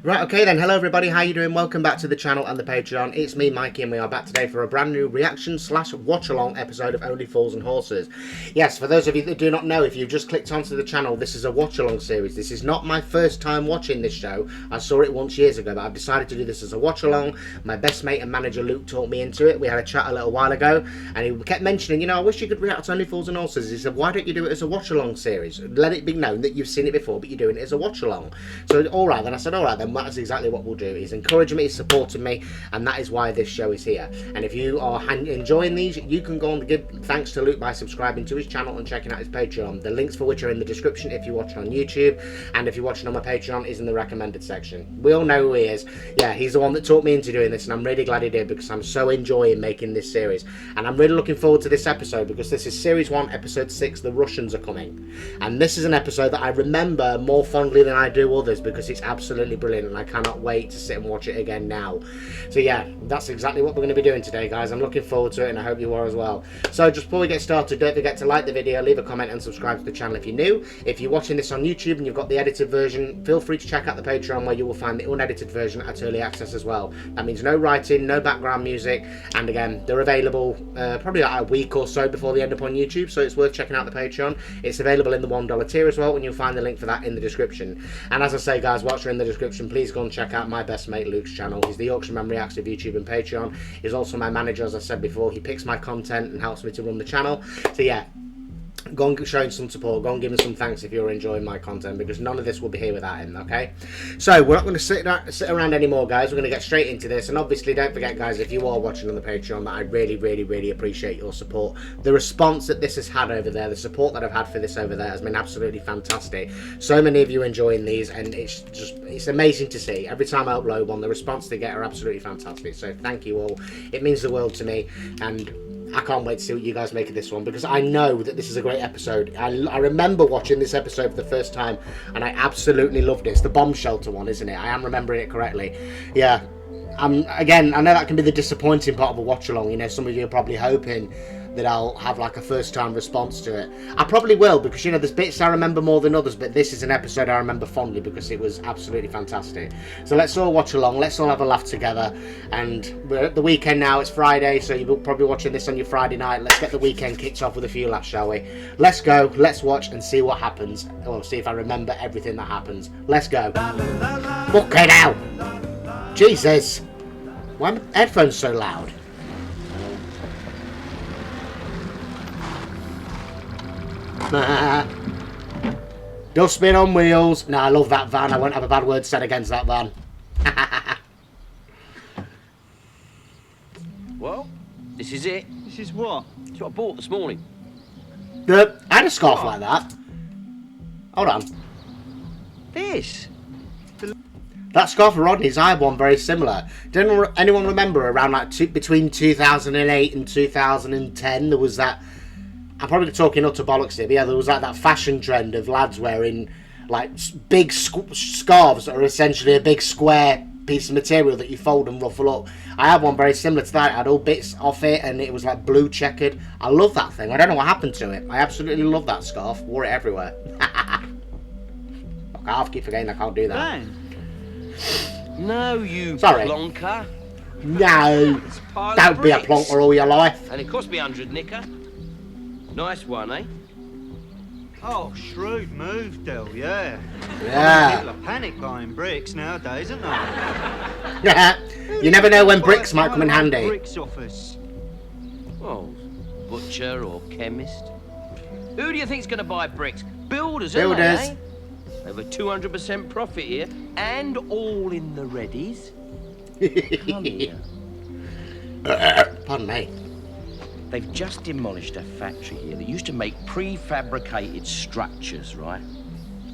Right, okay then. Hello everybody, how you doing? Welcome back to the channel and the Patreon. It's me, Mikey, and we are back today for a brand new reaction / watch-along episode of Only Fools and Horses. Yes, for those of you that do not know, if you've just clicked onto the channel, this is a watch-along series. This is not my first time watching this show. I saw it once years ago, but I've decided to do this as a watch-along. My best mate and manager Luke talked me into it. We had a chat a little while ago, and he kept mentioning, you know, I wish you could react to Only Fools and Horses. He said, why don't you do it as a watch-along series? Let it be known that you've seen it before, but you're doing it as a watch-along. So, alright then. I said, alright then, that's exactly what we'll do. He's encouraging me, he's supporting me, and that is why this show is here. And if you are enjoying these, you can go and give thanks to Luke by subscribing to his channel and checking out his Patreon. The links for which are in the description if you're watching on YouTube, and if you're watching on my Patreon is in the recommended section. We all know who he is. Yeah, he's the one that taught me into doing this, and I'm really glad he did, because I'm so enjoying making this series. And I'm really looking forward to this episode, because this is series 1 episode 6, The Russians Are Coming. And this is an episode that I remember more fondly than I do others, because it's absolutely brilliant, and I cannot wait to sit and watch it again now. So yeah, that's exactly what we're going to be doing today, guys. I'm looking forward to it, and I hope you are as well. So just before we get started, don't forget to like the video, leave a comment, and subscribe to the channel if you're new. If you're watching this on YouTube and you've got the edited version, feel free to check out the Patreon, where you will find the unedited version at early access as well. That means no writing, no background music, and again, they're available probably like a week or so before they end up on YouTube, so it's worth checking out the Patreon. It's available in the $1 tier as well, and you'll find the link for that in the description. And as I say, guys, whilst you're in the description, please go and check out my best mate Luke's channel. He's the Yorkshireman Reacts of YouTube and Patreon. He's also my manager, as I said before. He picks my content and helps me to run the channel. So yeah, go and show him some support, go and give him some thanks if you're enjoying my content, because none of this will be here without him, okay? So we're not going to sit around anymore, guys. We're going to get straight into this. And obviously, don't forget, guys, if you are watching on the Patreon, that I really appreciate your support. The response that this has had over there, the support that I've had for this over there, has been absolutely fantastic. So many of you enjoying these, and it's amazing to see. Every time I upload one, the response they get are absolutely fantastic. So thank you all. It means the world to me, and I can't wait to see what you guys make of this one, because I know that this is a great episode. I remember watching this episode for the first time, and I absolutely loved it. It's the bomb shelter one, isn't it? I am remembering it correctly. Yeah. Again, I know that can be the disappointing part of a watch-along. You know, some of you are probably hoping that I'll have like a first-time response to it. I probably will, because, you know, there's bits I remember more than others, but this is an episode I remember fondly because it was absolutely fantastic. So let's all watch along, let's all have a laugh together. And we're at the weekend now, it's Friday, so you're probably watching this on your Friday night. Let's get the weekend kicked off with a few laughs, shall we? Let's go, let's watch and see what happens. Well, see if I remember everything that happens. Let's go. Look it out! Jesus! Why are my headphones so loud? Dustbin on wheels. No, I love that van. I won't have a bad word said against that van. Well, this is it. This is what? It's what I bought this morning. I had a scarf like that. Hold on. This. That scarf for Rodney's, I had one very similar. Didn't anyone remember around like between 2008 and 2010 there was that? I'm probably talking utter bollocks here, but yeah, there was like that fashion trend of lads wearing like big scarves that are essentially a big square piece of material that you fold and ruffle up. I had one very similar to that. I had all bits off it, and it was like blue checkered. I love that thing. I don't know what happened to it. I absolutely love that scarf. Wore it everywhere. I half keep forgetting I can't do that. Ben. No, you Sorry. plonker. No, don't be a plonker all your life. And it cost me 100 nicker. Nice one, eh? Oh, shrewd move, Del, yeah. Yeah. People are panic buying bricks nowadays, aren't they? You never know when bricks might come in handy. Bricks office. Well, butcher or chemist. Who do you think's going to buy bricks? Builders, Builders. aren't they, eh? Over 200% profit here, and all in the readies. Come here. Pardon me. They've just demolished a factory here that used to make prefabricated structures, right?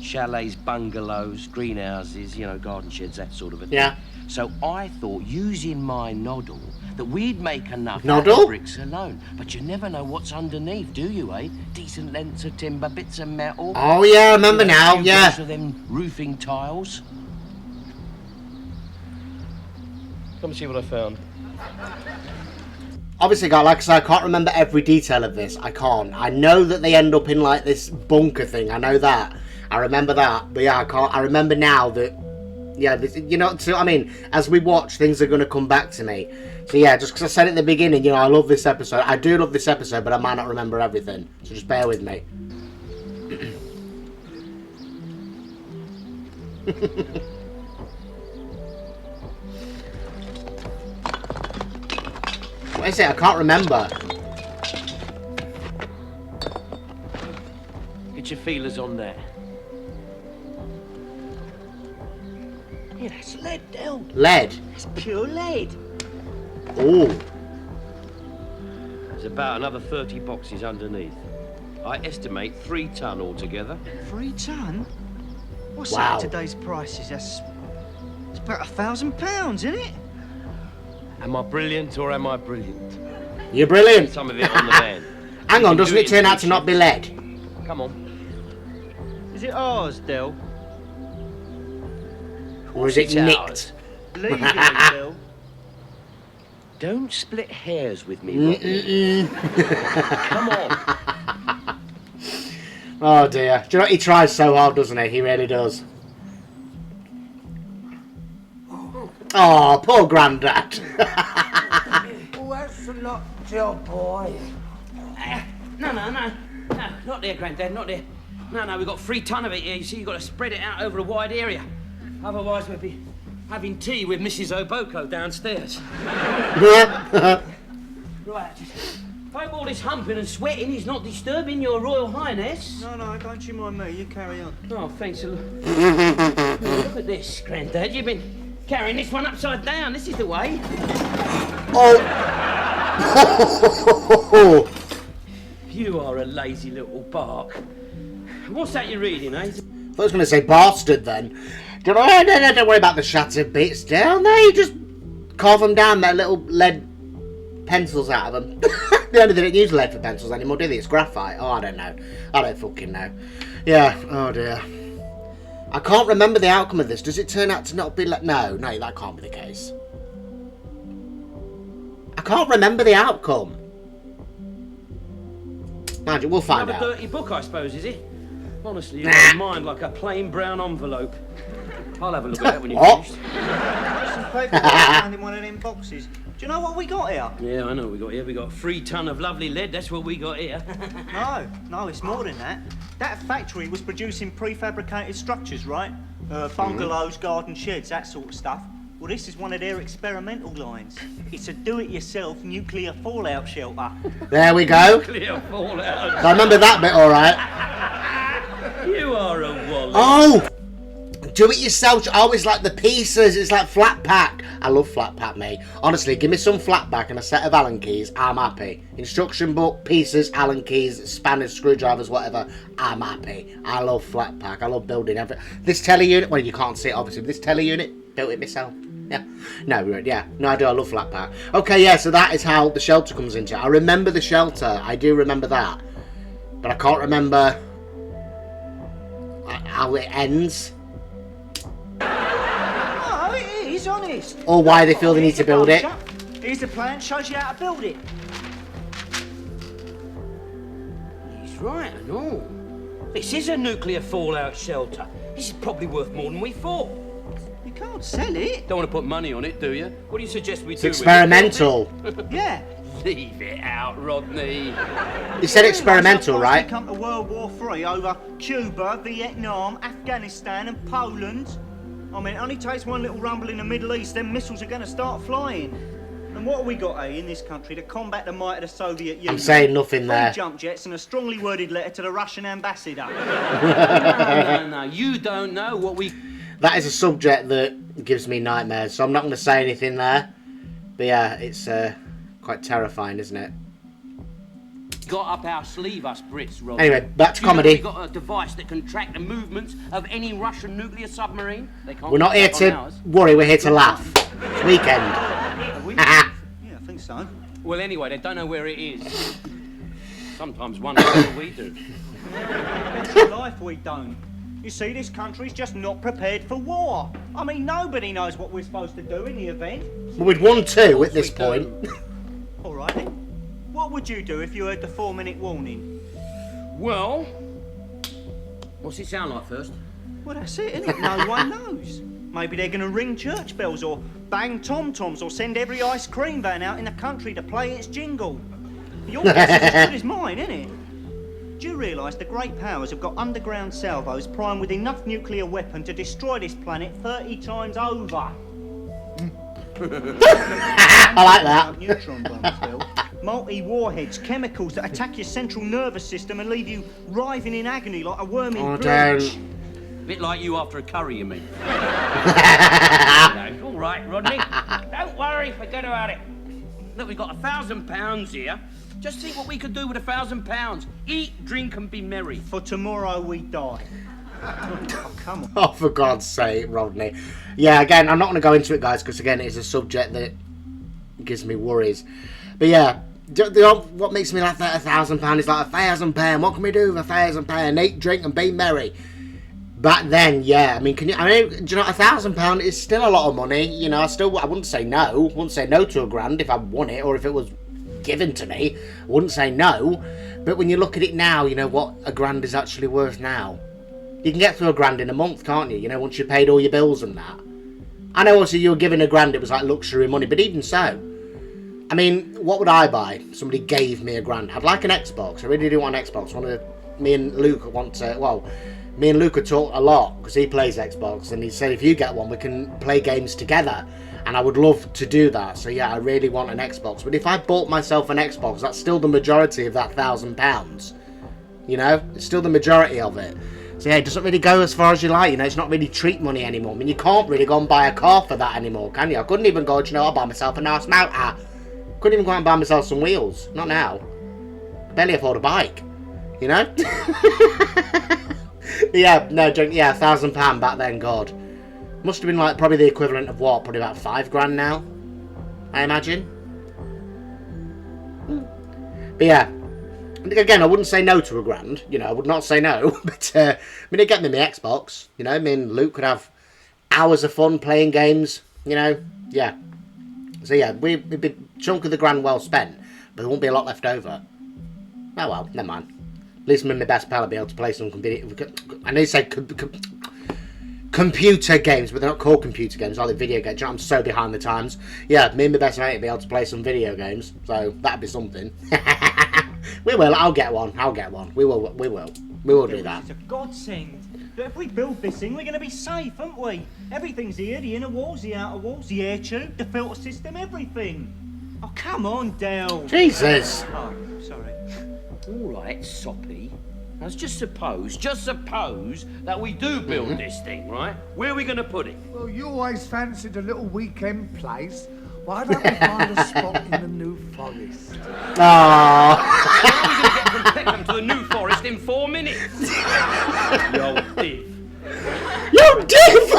Chalets, bungalows, greenhouses, you know, garden sheds, that sort of a thing. Yeah. So I thought, using my noddle, that we'd make enough Noddle? out of bricks alone. But you never know what's underneath, do you, eh? Decent lengths of timber, bits of metal. Oh yeah, I remember now, yeah. Of them roofing tiles. Come see what I found. Obviously, guys, like I said, I can't remember every detail of this. I can't. I know that they end up in like this bunker thing. I know that. I remember that. But yeah, I remember now that Yeah, you know, so I mean, as we watch, things are going to come back to me. So yeah, just because I said at the beginning, you know, I love this episode. I do love this episode, but I might not remember everything. So just bear with me. What is it? I can't remember. Get your feelers on there. Yeah, that's lead, Del. Lead. It's pure lead. Oh. There's about another 30 boxes underneath. I estimate 3 ton altogether. 3 ton? What's Wow. that at today's prices? It's about £1,000, isn't it? Am I brilliant or am I brilliant? You're brilliant. Some of it on the van. Hang You on, can doesn't do it in turn out to three not be shifts. lead? Come on. Is it ours, Del? Or is it It's nicked? ours. Legally, Del. Don't split hairs with me, Rodney. Come on. Oh dear. Do you know, he tries so hard, doesn't he? He really does. Oh, poor Grandad. Oh, that's a lot, Joe boy. No, not there, Grandad, not there. No, we've got 3 ton of it here. You see, you've got to spread it out over a wide area. Otherwise, we'd be having tea with Mrs. Oboko downstairs. Right, just hope all this humping and sweating is not disturbing your Royal Highness. No, don't you mind me. You carry on. Oh, thanks a lot. Look at this, Grandad. You've been carrying this one upside down. This is the way. Oh. You are a lazy little bark. What's that you're reading, eh? I was going to say bastard then. Don't worry about the shattered bits down there. You just carve them down, that little lead pencils out of them. They only don't use lead for pencils anymore, do they? It's graphite. Oh, I don't know. I don't fucking know. Yeah, oh dear. I can't remember the outcome of this. Does it turn out to not be like... No, that can't be the case. I can't remember the outcome. Mind you, we'll find Another out. dirty book, I suppose, is it? Honestly, you've got a mind like a plain brown envelope. I'll have a look at that when you're What? finished. Some paper found in one of them boxes. Do you know what we got here? Yeah, I know what we got here. We got 3 ton of lovely lead. That's what we got here. No, it's more than that. That factory was producing prefabricated structures, right? Bungalows, garden sheds, that sort of stuff. Well, this is one of their experimental lines. It's a do-it-yourself nuclear fallout shelter. There we go. Clear fallout. I remember that bit all right. You are a wally. Oh! Do it yourself. Oh, it's like the pieces. It's like flat pack. I love flat pack, mate. Honestly, give me some flat pack and a set of Allen keys. I'm happy. Instruction book, pieces, Allen keys, spanners, screwdrivers, whatever. I'm happy. I love flat pack. I love building everything. This telly unit. Well, you can't see it obviously. But this telly unit, built it myself. Yeah. No, yeah. No, I do. I love flat pack. Okay, yeah. So that is how the shelter comes into it. I remember the shelter. I do remember that, but I can't remember how it ends. Oh, it is, honest. Or why they feel they need to build it. Here's the plan, shows you how to build it. He's right and all. This is a nuclear fallout shelter. This is probably worth more than we thought. You can't sell it. Don't want to put money on it, do you? What do you suggest we It's do? experimental. Yeah. Leave it out, Rodney. You said experimental, Once right? we come to World War III over Cuba, Vietnam, Afghanistan and Poland. I mean, it only takes one little rumble in the Middle East, then missiles are going to start flying. And what have we got, in this country to combat the might of the Soviet Union? I'm saying nothing 3 there. jump jets and a strongly worded letter to the Russian ambassador. No. You don't know what we... That is a subject that gives me nightmares, so I'm not going to say anything there. But yeah, it's quite terrifying, isn't it? got up our sleeve, us Brits, Rob. Anyway, back to You know comedy. we've got a device that can track the movements of any Russian nuclear submarine. They can't We're not do here that on to ours. worry, we're here to laugh. It's weekend. Have we? Yeah, I think so. Well, anyway, they don't know where it is. Sometimes wonder what we do. It's your life we don't. You see, this country's just not prepared for war. I mean, nobody knows what we're supposed to do in the event. Well, we'd won two at this we point. do. All right then. What would you do if you heard the 4-minute warning? Well, what's it sound like first? Well, that's it, isn't it? No one knows. Maybe they're going to ring church bells or bang tom-toms or send every ice cream van out in the country to play its jingle. Your guess is as good as mine, isn't it? Do you realise the great powers have got underground salvos primed with enough nuclear weapon to destroy this planet 30 times over? I like that. Neutron bombs, Bill. Multi-warheads, chemicals that attack your central nervous system and leave you writhing in agony like a worm in Oh, bleach. don't. A bit like you after a curry, you mean? No, all right, Rodney. Don't worry, forget about it. Look, we've got £1,000 here. Just think what we could do with £1,000. Eat, drink, and be merry. For tomorrow we die. Oh, come on. Oh, for God's sake, Rodney. Yeah, again, I'm not going to go into it, guys, because, again, it's a subject that gives me worries. But, yeah, what makes me laugh at £1,000 is like £1,000. What can we do with £1,000? Eat, drink, and be merry. Back then, yeah, I mean, do you know, £1,000 is still a lot of money. You know, I wouldn't say no. I wouldn't say no to £1,000 if I won it or if it was given to me. I wouldn't say no. But when you look at it now, you know what £1,000 is actually worth now. You can get through £1,000 in a month, can't you? You know, once you paid all your bills and that. I know, obviously, you were given £1,000, it was like luxury money, but even so, I mean, what would I buy? Somebody gave me £1,000. I'd like an Xbox. I really do want an Xbox. Me and Luke want to, well, me and Luke had talked a lot because he plays Xbox, and he said if you get one, we can play games together. And I would love to do that. So yeah, I really want an Xbox. But if I bought myself an Xbox, that's still the majority of that £1,000. You know, it's still the majority of it. So yeah, it doesn't really go as far as you like. You know, it's not really treat money anymore. I mean, you can't really go and buy a car for that anymore, can you? I couldn't even go, I'll buy myself a nice motor. Couldn't even go out and buy myself some wheels. Not now. Barely afford a bike. You know? Yeah, no, yeah, £1,000 back then, God. Must have been like probably the equivalent of what? Probably about $5,000 now, I imagine. But yeah, again, I wouldn't say no to £1,000. You know, I would not say no. But I mean, it'd get me my Xbox. You know, I mean, Luke could have hours of fun playing games. You know, yeah. So yeah, we'd be a chunk of the grand well spent, but there won't be a lot left over. Oh well, never mind. At least me and my best pal will be able to play some I need to say computer games, but they're not called computer games, are they? Video games. I'm so behind the times. Yeah, me and my best mate will be able to play some video games, so that'd be something. We will. I'll get one. We will do that. It's a godsend. But if we build this thing, we're going to be safe, aren't we? Everything's here, the inner walls, the outer walls, the air tube, the filter system, everything. Oh, come on, Del. Jesus. Oh, sorry. All right, Soppy. Now, just suppose that we do build this thing, right? Where are we going to put it? Well, you always fancied a little weekend place. Why don't we find a spot in the New Forest? Aww. How are we going to get from Peckham to the New Forest in 4 minutes? You old div. You div!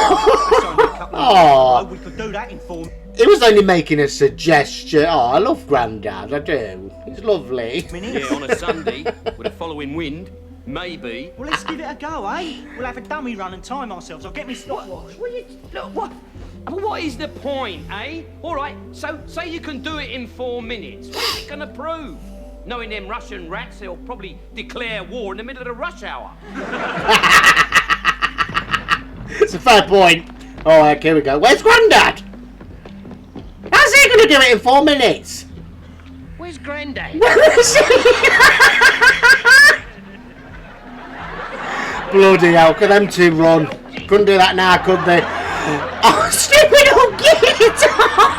Oh, We could do that in 4 he was only making a suggestion. Oh, I love Grandad, I do. He's lovely. minutes. Yeah, on a Sunday, with a following wind, maybe. Well, let's give it a go, eh? We'll have a dummy run and time ourselves. I'll get me stopwatch. What is the point, eh? All right, so say you can do it in 4 minutes. What's it going to prove? Knowing them Russian rats, they'll probably declare war in the middle of the rush hour. It's a fair point. Alright, here we go. Where's Grandad? How's he going to do it in 4 minutes? Where's Grandad? Where is he? Bloody hell, could them two run? Couldn't do that now, could they? Oh, stupid old git!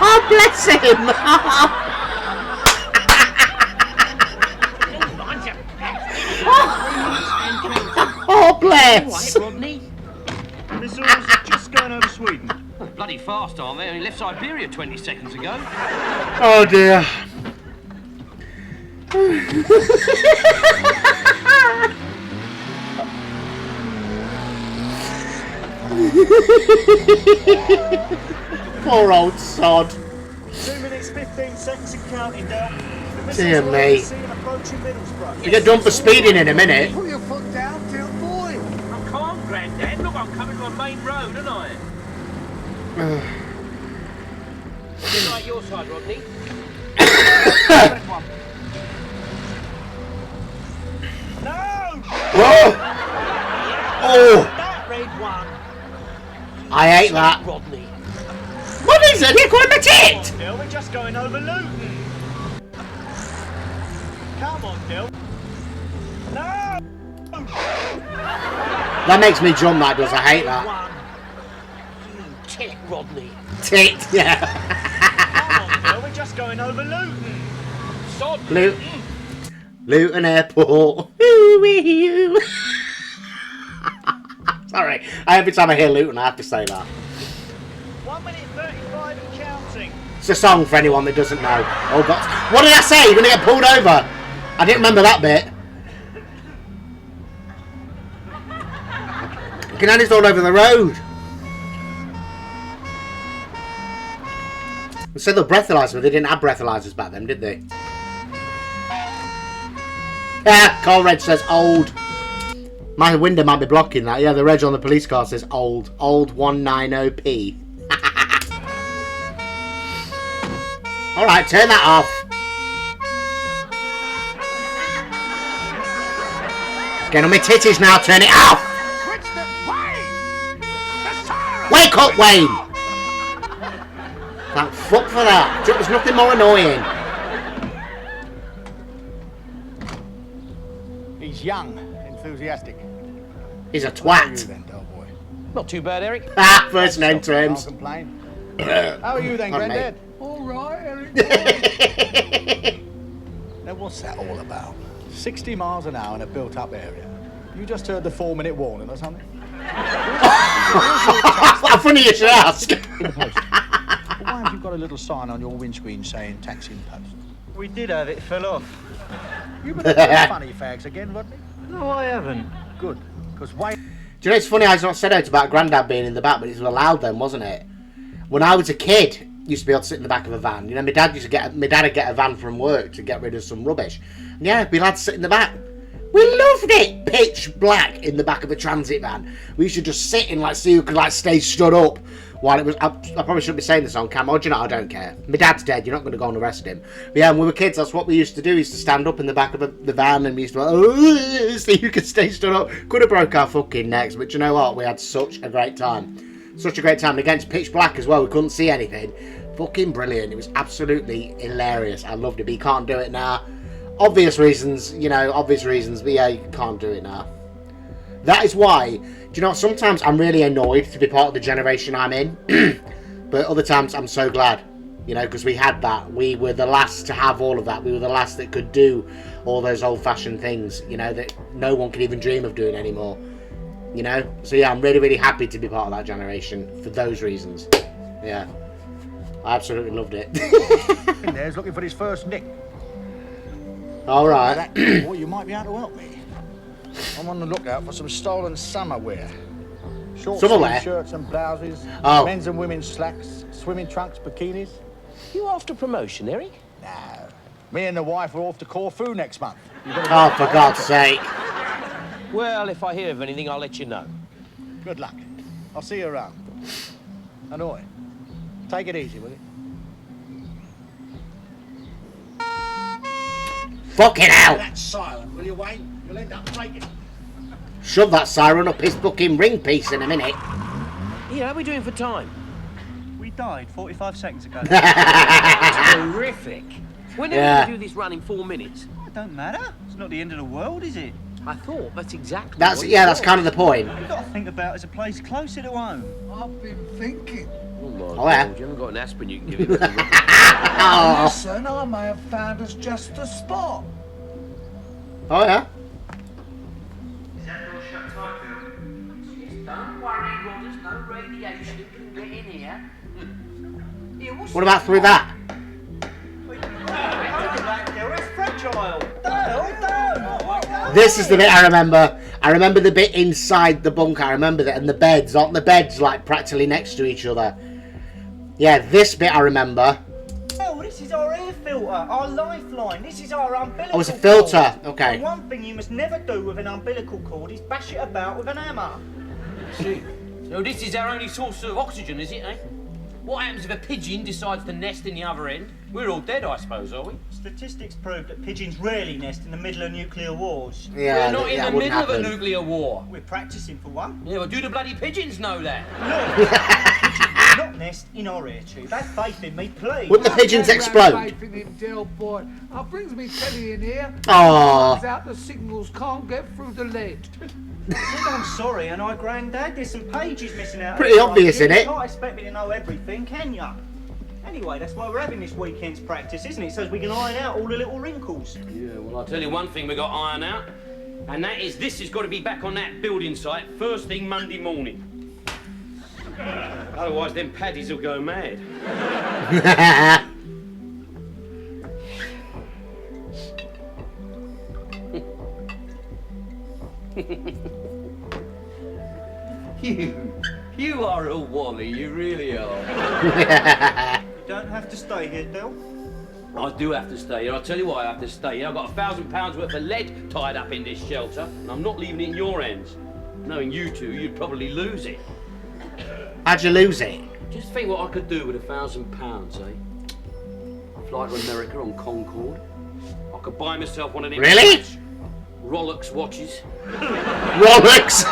Oh, bless him! Oh, bless! All right, Rodney. Missiles are just going over Sweden. Bloody fast, aren't they? Only left Siberia 20 seconds ago. Oh, dear. Poor old sod. 2 minutes, 15 seconds and counting, Del. Dear me. You get done for speeding in a minute. Put your foot down, dear boy. I can't, Grandad. Look, I'm coming on main road, aren't I? Just like your side, Rodney. No! Whoa! Oh! That red one. I hate that. Rodney. What is it? You're calling my tit! Dill, we're just going over Luton. Come on, Dill. No! That makes me jump, that does. I hate that. You tit, Rodney. Tit, yeah. Come on, Dill, we're just going over Luton. Sod. Luton Airport. Ooh-wee-oo. Sorry, every time I hear Luton, I have to say that. 1 minute 35 and counting. It's a song for anyone that doesn't know. Oh God, what did I say? You're gonna get pulled over. I didn't remember that bit. Canadians all over the road. They said they'll breathalyze me. They didn't have breathalyzers back then, did they? Yeah, Carl Red says old. My window might be blocking that. Yeah, the reg on the police car says old. Old 190p. Alright, turn that off. It's getting on my titties now, turn it off! Wake up, Wayne! Thank fuck for that. There's nothing more annoying. He's young, enthusiastic. He's a How are you twat. then, dull boy? Not too bad, Eric. Ah, first name Can't terms. complain. How are you then, Pardon me. Grandad? All right, Eric. Now, what's that all about? 60 miles an hour in a built-up area. You just heard the 4-minute warning or something? How funny you should ask. In the post. But why have you got a little sign on your windscreen saying taxi in post? We did have it, fell off. You been doing funny fags again, Rodney? No, I haven't. Good, because Wayne... Do you know it's funny? I not said it about Grandad being in the back, but it was allowed then, wasn't it? When I was a kid, used to be able to sit in the back of a van. You know, my dad would get a van from work to get rid of some rubbish. And yeah, we'd be allowed to sit in the back. We loved it. Pitch black in the back of a transit van. We used to just sit in, like, so you could like stay stood up while it was. I probably shouldn't be saying this on camera. Oh, do you know? I don't care. My dad's dead. You're not going to go and arrest him. But yeah, when we were kids, that's what we used to do. We used to stand up in the back of the van and we used to like, oh, so you could stay stood up. Could have broke our fucking necks, but you know what? We had such a great time. Such a great time. Against pitch black as well. We couldn't see anything. Fucking brilliant. It was absolutely hilarious. I loved it. But you can't do it now. Obvious reasons, you know, but yeah, you can't do it now. That is why, do you know, sometimes I'm really annoyed to be part of the generation I'm in, but other times I'm so glad, you know, because we had that. We were the last to have all of that. We were the last that could do all those old-fashioned things, you know, that no one could even dream of doing anymore, you know. So yeah, I'm really, really happy to be part of that generation for those reasons. Yeah, I absolutely loved it. There's looking for his first nick. All right. Boy, you might be able to help me. I'm on the lookout for some stolen summer wear. Short Summer sleeve wear? shirts and blouses, Oh. men's and women's slacks, swimming trunks, bikinis. You after promotion, Eric? No. Me and the wife are off to Corfu next month. You better Oh, go. for God's sake. Well, if I hear of anything, I'll let you know. Good luck. I'll see you around. Annoy. Take it easy, will you? Fucking hell. That's silent, will you, Wayne? You'll end up breaking. Shove that siren up his fucking ring piece in a minute. Yeah, how are we doing for time? We died 45 seconds ago. Terrific. When are we Yeah. going to do this run in 4 minutes? It don't matter. It's not the end of the world, is it? I thought that's exactly That's, what yeah, it that's was. kind of the point. You've got to think about it as a place closer to home. I've been thinking. Oh, my Oh, yeah. God, you haven't got an aspirin you can give him. Oh, Listen, I may have found us just the spot. oh yeah. Is that door shut tight, Phil? Don't worry, Rod, there's no radiation can get in here. Yeah, what's What about through that? Look at that, Dill. It's fragile. Don't. This is the bit I remember. I remember the bit inside the bunker. I remember that, and the beds. Aren't the beds like practically next to each other? Yeah, this bit I remember. Oh, this is our air filter, our lifeline. This is our umbilical Oh, it's a filter. cord. Okay. The one thing you must never do with an umbilical cord is bash it about with an hammer. See. So this is our only source of oxygen, is it, eh? What happens if a pigeon decides to nest in the other end? We're all dead, I suppose, are we? Statistics prove that pigeons rarely nest in the middle of nuclear wars. Yeah, We're not in that the wouldn't middle of a happen. nuclear war. We're practicing for one. Yeah, well, do the bloody pigeons know that? Pigeons will not nest in our air tube. Have faith in me, please. Wouldn't the pigeons Don't explode? have faith in him, Del boy. Brings me telly in here. Aw. Turns out the signals can't get through the lead. I'm sorry, and I, Grandad, there's some pages missing out. Pretty obvious, You innit? can't expect me to know everything, can ya? Anyway, that's why we're having this weekend's practice, isn't it? So we can iron out all the little wrinkles. Yeah, well, I'll tell you one thing we got to iron out, and that is this has got to be back on that building site first thing Monday morning. Otherwise, them paddies will go mad. You are a wally, you really are. You don't have to stay here, Del. I do have to stay here. I'll tell you why I have to stay here. I've got £1,000 worth of lead tied up in this shelter, and I'm not leaving it in your hands. Knowing you two, you'd probably lose it. How'd you lose it? Just think what I could do with £1,000, eh? Fly to America on Concorde. I could buy myself one of them Really? Rolex watches. Rolex!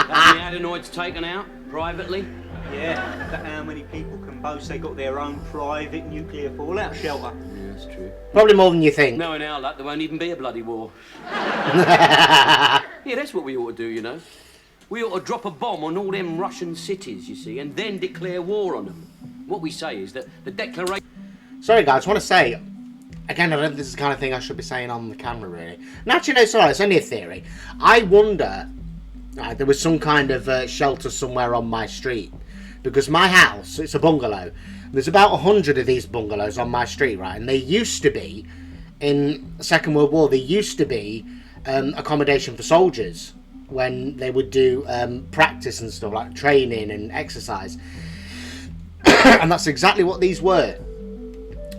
Have the adenoids taken out privately. Yeah, but how many people can boast they got their own private nuclear fallout shelter? Yeah, that's true. Probably more than you think. Knowing our luck, there won't even be a bloody war. Yeah, that's what we ought to do, you know. We ought to drop a bomb on all them Russian cities, you see, and then declare war on them. What we say is that the declaration... Sorry guys, I want to say, again, I don't think this is the kind of thing I should be saying on the camera really. And actually, no, sorry, it's only a theory. I wonder, there was some kind of shelter somewhere on my street. Because my house, it's a bungalow. There's about 100 of these bungalows on my street, right? And they used to be, in the Second World War, they used to be accommodation for soldiers when they would do practice and stuff, like training and exercise. And that's exactly what these were.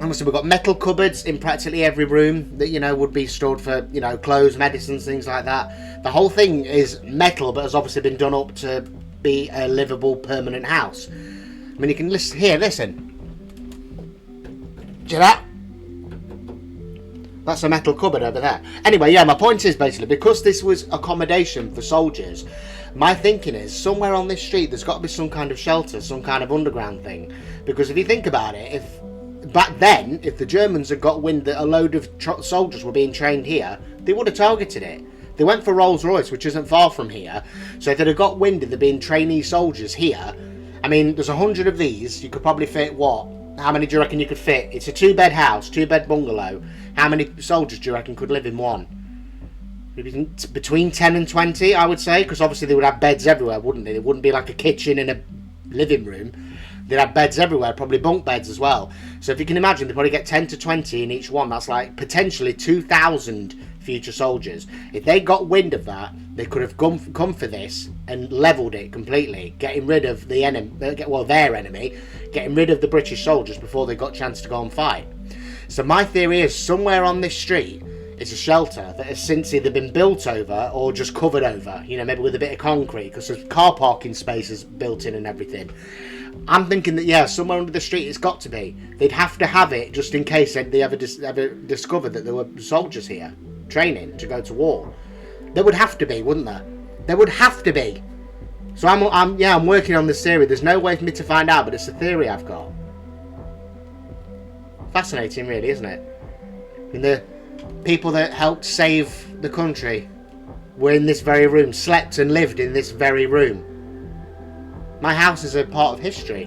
And so we've got metal cupboards in practically every room that, you know, would be stored for, you know, clothes, medicines, things like that. The whole thing is metal, but has obviously been done up to be a livable, permanent house. I mean, you can listen here, listen. Do you hear that? That's a metal cupboard over there. Anyway, yeah, my point is basically, because this was accommodation for soldiers, my thinking is, somewhere on this street there's got to be some kind of shelter, some kind of underground thing. Because if you think about it, if back then, if the Germans had got wind that a load of soldiers were being trained here, they would have targeted it. They went for Rolls-Royce, which isn't far from here. So if they'd have got wind of there being trainee soldiers here, I mean, there's 100 of these. You could probably fit, what? How many do you reckon you could fit? It's a 2-bed house, 2-bed bungalow. How many soldiers do you reckon could live in one? Maybe between 10 and 20, I would say, because obviously they would have beds everywhere, wouldn't they? It wouldn't be like a kitchen and a living room. They'd have beds everywhere, probably bunk beds as well. So if you can imagine, they'd probably get 10 to 20 in each one. That's like potentially 2,000 future soldiers. If they got wind of that, they could have come for this and levelled it completely, getting rid of the enemy, well, their enemy, getting rid of the British soldiers before they got a chance to go and fight. So my theory is, somewhere on this street is a shelter that has since either been built over or just covered over, you know, maybe with a bit of concrete, because there's car parking spaces built in and everything. I'm thinking that, yeah, somewhere under the street it's got to be. They'd have to have it just in case they ever discovered that there were soldiers here training to go to war. There would have to be, wouldn't there? There would have to be. So I'm working on this theory. There's no way for me to find out, but it's a theory I've got. Fascinating, really, isn't it? And the people that helped save the country were in this very room, slept and lived in this very room. My house is a part of history.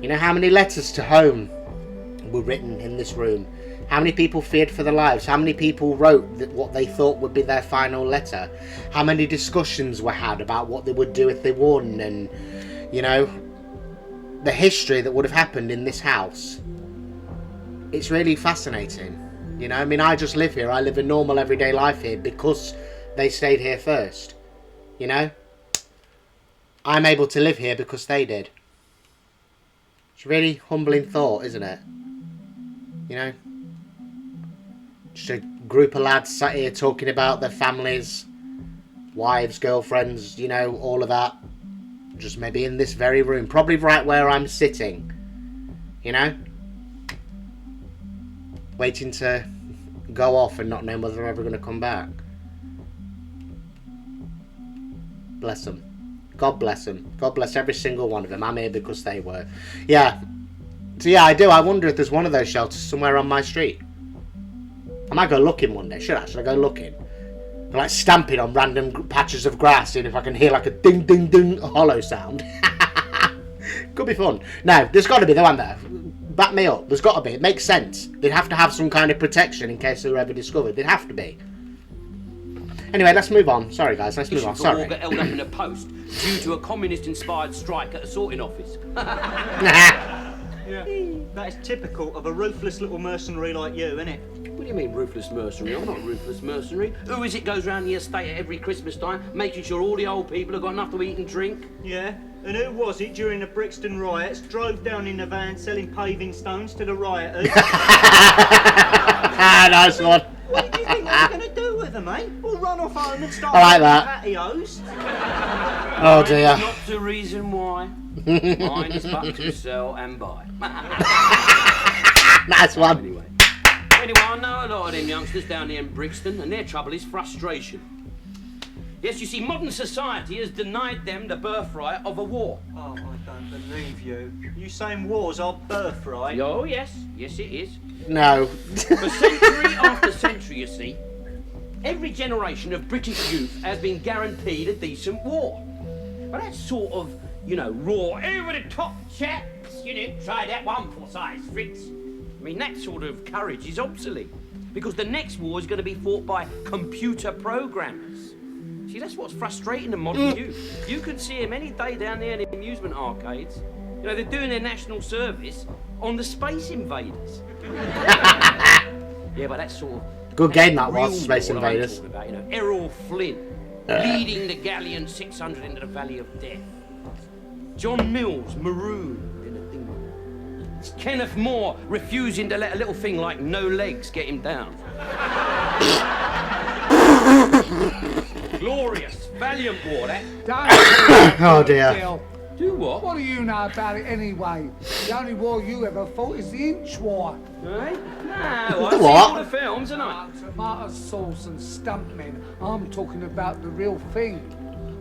You know how many letters to home were written in this room? How many people feared for their lives? How many people wrote what they thought would be their final letter? How many discussions were had about what they would do if they won? And, you know, the history that would have happened in this house. It's really fascinating. You know, I mean, I just live here. I live a normal everyday life here because they stayed here first. You know? I'm able to live here because they did. It's a really humbling thought, isn't it? You know? Just a group of lads sat here talking about their families, wives, girlfriends, you know, all of that. Just maybe in this very room. Probably right where I'm sitting. You know? Waiting to go off and not knowing whether they're ever going to come back. Bless them. God bless them. God bless every single one of them. I'm here because they were. Yeah. So yeah, I do. I wonder if there's one of those shelters somewhere on my street. I might go looking one day. Should I go looking? I'm like stamping on random patches of grass, seeing if I can hear like a ding ding ding hollow sound. Could be fun. No, there's got to be the one there. Back me up. There's got to be. It makes sense. They'd have to have some kind of protection in case they were ever discovered. They'd have to be. Anyway, let's move on. Sorry, guys. Let's move on. Sorry. All got held up in a post due to a communist-inspired strike at a sorting office. Yeah. That is typical of a ruthless little mercenary like you, isn't it? What do you mean, ruthless mercenary? I'm not a ruthless mercenary. Who is it goes round the estate at every Christmas time, making sure all the old people have got enough to eat and drink? Yeah. And who was it during the Brixton riots, drove down in a van selling paving stones to the rioters? Nice one. What do you think I was going to do with them, eh? We'll run off home and start I like that. patios. Oh dear. Not the reason why. Mine is but to sell and buy. Nice one. Anyway, I know a lot of them youngsters down there in Brixton, and their trouble is frustration. Yes, you see, modern society has denied them the birthright of a war. Oh, I don't believe you. You saying war's our birthright? Oh, yes. Yes, it is. No. For century after century, you see, every generation of British youth has been guaranteed a decent war. But that sort of, raw, over-the-top chaps, try that one for size, Fritz. I mean, that sort of courage is obsolete, because the next war is going to be fought by computer programmers. See, that's what's frustrating the modern youth. You can see them any day down there in the amusement arcades. They're doing their national service on the Space Invaders. Yeah, but that's sort of... Good game that real was, Space war that I'm Invaders. talking about, Errol Flynn, leading the Galleon 600 into the Valley of Death. John Mills, marooned in a dinghy. Kenneth Moore refusing to let a little thing like no legs get him down. Glorious, valiant war, that. Oh dear. Do what? What do you know about it anyway? The only war you ever fought is the Inch War. Eh? No, I've The seen what? all the films, haven't I? Tomato sauce and stuntmen. I'm talking about the real thing.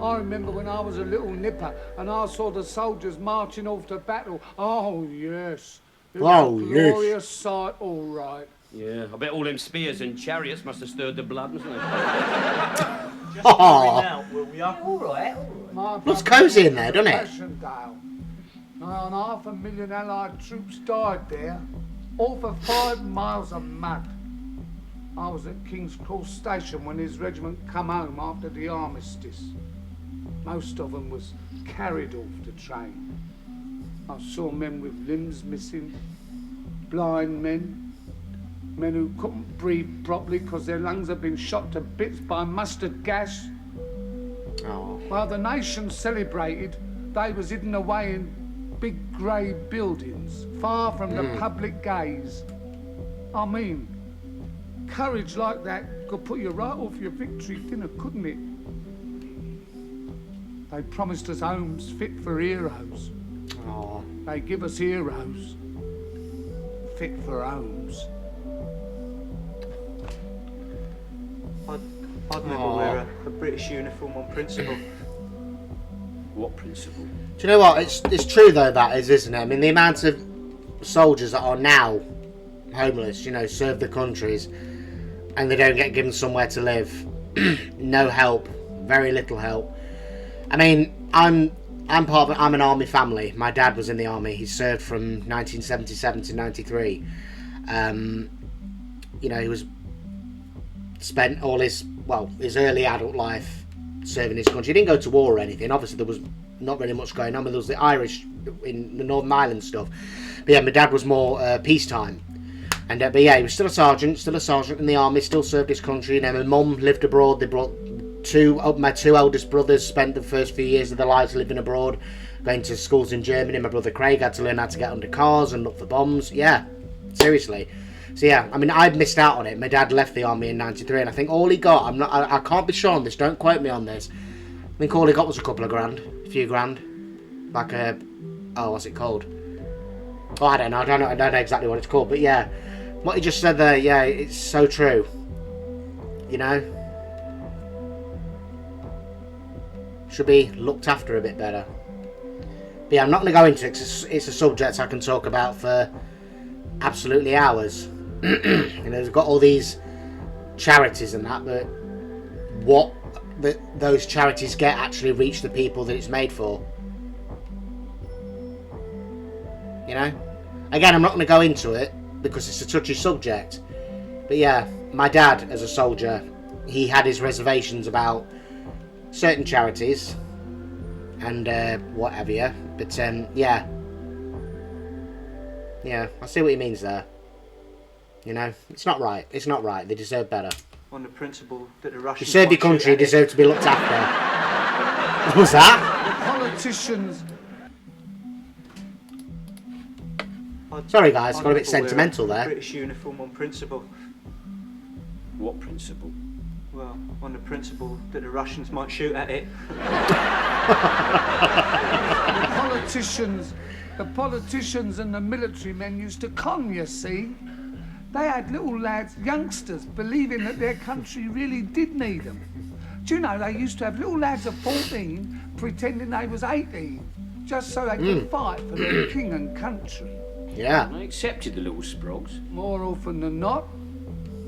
I remember when I was a little nipper and I saw the soldiers marching off to battle. Oh, yes. It was Oh, a yes. glorious sight, all right. Yeah, I bet all them spears and chariots must have stirred the blood, mustn't they? Just out, will ya? All right. My Looks brother cosy in was there, at doesn't it? Passchendaele. And 500,000 Allied troops died there, all for 5 miles of mud. I was at King's Cross Station when his regiment come home after the armistice. Most of them was carried off the train. I saw men with limbs missing, blind men who couldn't breathe properly because their lungs had been shot to bits by mustard gas. Oh. While the nation celebrated, they was hidden away in big grey buildings, far from the public gaze. I mean, courage like that could put you right off your victory dinner, couldn't it? They promised us homes fit for heroes. Oh. They give us heroes fit for homes. I'd never wear a British uniform on principle. What principle? Do you know what? It's true though, that is, isn't it? I mean, the amount of soldiers that are now homeless, serve the countries, and they don't get given somewhere to live. No help, very little help. I mean, I'm an army family. My dad was in the army. He served from 1977 to 93. He was spent all his early adult life serving his country. He didn't go to war or anything. Obviously, there was not really much going on. There was the Irish in the Northern Ireland stuff. But yeah, my dad was more peacetime. And but yeah, he was still a sergeant in the army. Still served his country. And then my mum lived abroad. They brought my two eldest brothers spent the first few years of their lives living abroad, going to schools in Germany. My brother Craig had to learn how to get under cars and look for bombs. Yeah, seriously. So yeah, I mean, I missed out on it. My dad left the army in '93, and I think all he got, I can't be sure on this, don't quote me on this, I think all he got was a few grand. like a, oh, what's it called? Oh, I don't know exactly what it's called, but yeah, what you just said there, yeah, it's so true. You know, should be looked after a bit better. But yeah, I'm not going to go into it. It's a subject I can talk about for absolutely hours. You know, they've got all these charities and that, but what those charities get actually reach the people that it's made for. You know, again, I'm not going to go into it because it's a touchy subject. But yeah, my dad, as a soldier, he had his reservations about certain charities and whatever. Yeah, but yeah, I see what he means there. You know, it's not right. It's not right. They deserve better. On the principle that the Russians... You serve your country, you deserve to be looked after. What was that? Politicians... Sorry guys, got a bit sentimental there. British uniform on principle. What principle? Well, on the principle that the Russians might shoot at it. The politicians and the military men used to con, you see. They had little lads, youngsters, believing that their country really did need them. Do you know, they used to have little lads of 14 pretending they was 18, just so they could fight for their king and country. Yeah. I accepted the little sprogs. More often than not,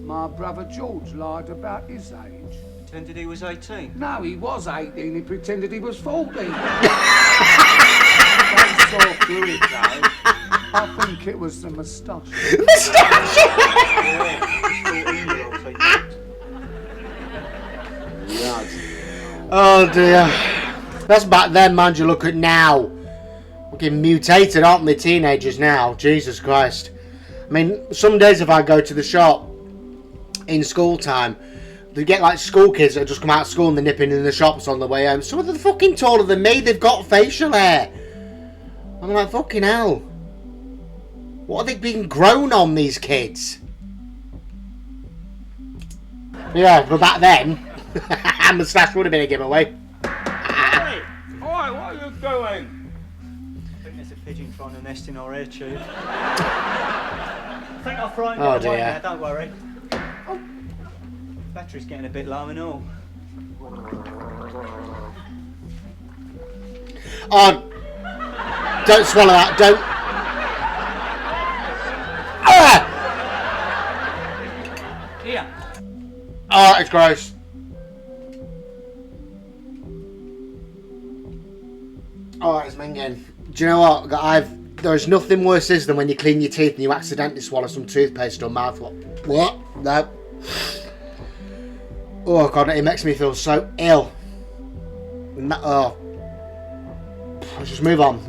my brother George lied about his age. Pretended he was 18? No, he was 18, he pretended he was 14. They saw through it though. I think it was the moustache. Oh dear. That's back then, mind you. Look at now. Fucking mutated, aren't they, teenagers now? Jesus Christ. I mean, some days if I go to the shop in school time, they get like school kids that just come out of school and they're nipping in the shops on the way home. Some of them are fucking taller than me. They've got facial hair. I'm like, fucking hell. What are they being grown on, these kids? Yeah, but back then, a moustache would have been a giveaway. Hey! Oi, what are you doing? I think there's a pigeon trying to nest in our air tube. I think I'll frighten it away now, don't worry. Oh. Battery's getting a bit low and all. Oh, don't swallow that, don't. Ah! Here. Oh, it's gross. Oh, it's minging. Do you know what? There's nothing worse than when you clean your teeth and you accidentally swallow some toothpaste or mouthwash. What? No. Oh god, it makes me feel so ill. No, oh. Let's just move on.